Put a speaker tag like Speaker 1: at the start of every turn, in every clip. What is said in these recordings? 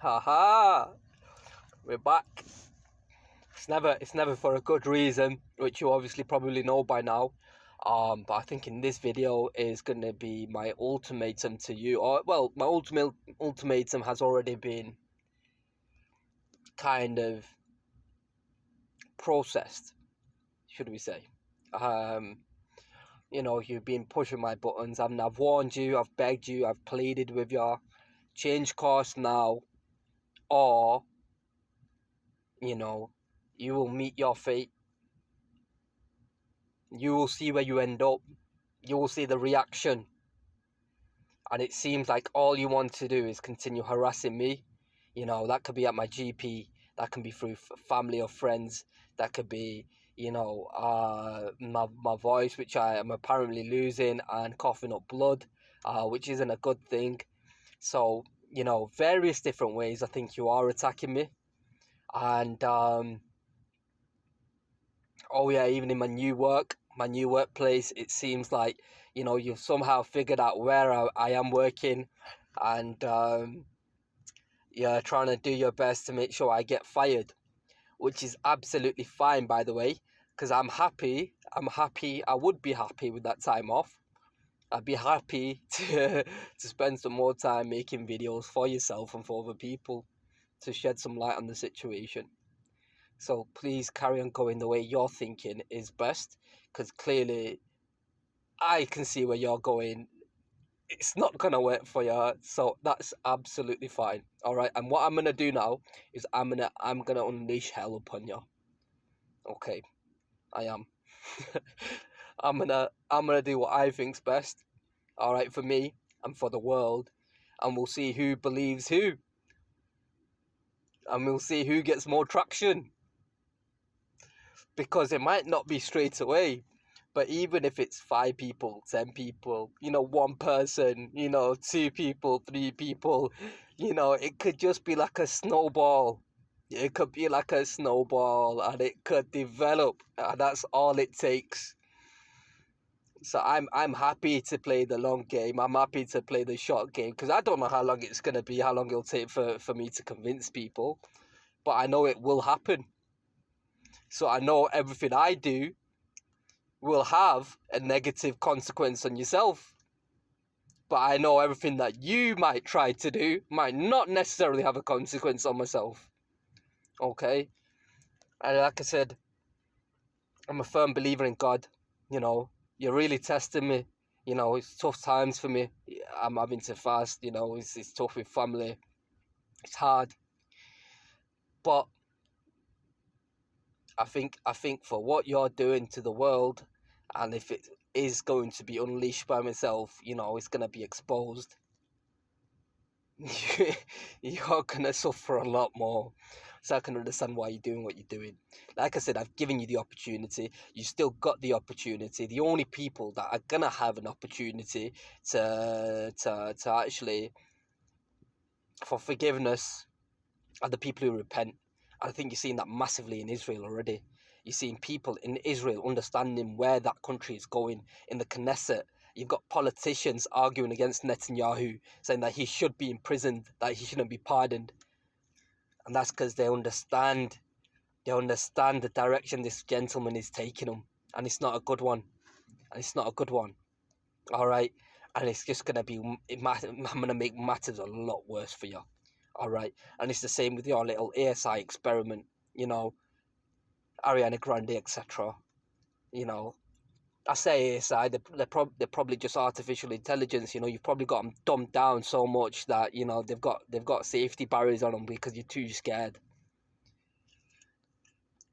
Speaker 1: Haha, we're back. It's never for a good reason, which you obviously probably know by now. But I think in this video is going to be my ultimatum to you, or well, my ultimatum has already been kind of processed, should we say? You've been pushing my buttons. I've warned you, I've begged you, I've pleaded with you, change course now, or you will meet your fate. You will see where you end up. You will see the reaction. And it seems like all you want to do is continue harassing me. That could be at my GP. That can be through family or friends. That could be, my voice, which I am apparently losing, and coughing up blood, which isn't a good thing. So, various different ways I think you are attacking me. And, even in my new workplace, it seems like, you've somehow figured out where I am working, and you're trying to do your best to make sure I get fired, which is absolutely fine, by the way, because I'm happy. I would be happy with that time off. I'd be happy to spend some more time making videos for yourself and for other people to shed some light on the situation. So please carry on going the way you're thinking is best, because clearly I can see where you're going. It's not going to work for you, so that's absolutely fine. All right, and what I'm going to do now is I'm going to unleash hell upon you. Okay, I am. I'm going to do what I think's best. All right, for me and for the world, and we'll see who believes who. And we'll see who gets more traction. Because it might not be straight away, but even if it's 5 people, 10 people, 1 person, 2 people, 3 people, it could just be like a snowball. It could be like a snowball, and it could develop, and that's all it takes. So I'm happy to play the long game. I'm happy to play the short game, because I don't know how long it's going to be, how long it'll take for me to convince people, but I know it will happen. So I know everything I do will have a negative consequence on yourself. But I know everything that you might try to do might not necessarily have a consequence on myself. Okay? And like I said, I'm a firm believer in God. You're really testing me. It's tough times for me. I'm having to fast. It's tough with family. It's hard. But I think for what you're doing to the world, and if it is going to be unleashed by myself, it's going to be exposed. You're going to suffer a lot more. So I can understand why you're doing what you're doing. Like I said, I've given you the opportunity. You still got the opportunity. The only people that are going to have an opportunity to actually, for forgiveness, are the people who repent. I think you're seeing that massively in Israel already. You're seeing people in Israel understanding where that country is going. In the Knesset, you've got politicians arguing against Nethanyahu, saying that he should be imprisoned, that he shouldn't be pardoned. And that's because they understand the direction this gentleman is taking them. And it's not a good one. All right? And it's just going to be, I'm going to make matters a lot worse for you. All right? And it's the same with your little ASI experiment, Ariana Grande, etc. I say ASI, they're probably just artificial intelligence. You've probably got them dumbed down so much that they've got safety barriers on them because you're too scared.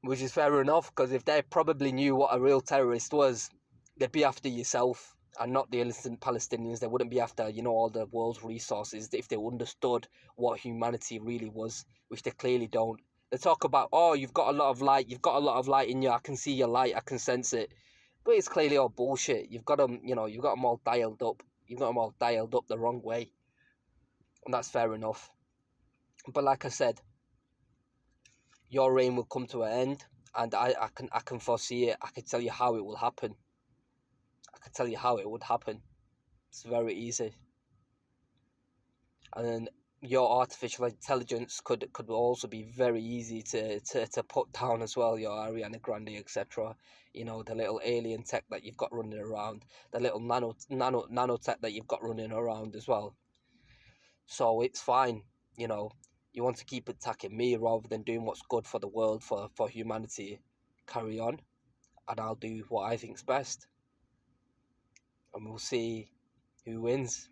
Speaker 1: Which is fair enough, because if they probably knew what a real terrorist was, they'd be after yourself and not the innocent Palestinians. They wouldn't be after all the world's resources if they understood what humanity really was, which they clearly don't. They talk about, oh, you've got a lot of light in you. I can see your light. I can sense it. But it's clearly all bullshit. You've got them all dialed up. You've got them all dialed up the wrong way. And that's fair enough. But like I said, your reign will come to an end. And I can foresee it. I can tell you how it will happen. I can tell you how it would happen. It's very easy. And then your artificial intelligence could also be very easy to put down as well, your Ariana Grande, etc. You know, the little alien tech that you've got running around, the little nanotech that you've got running around as well. So it's fine, you know. You want to keep attacking me rather than doing what's good for the world, for humanity. Carry on, and I'll do what I think's best, and we'll see who wins.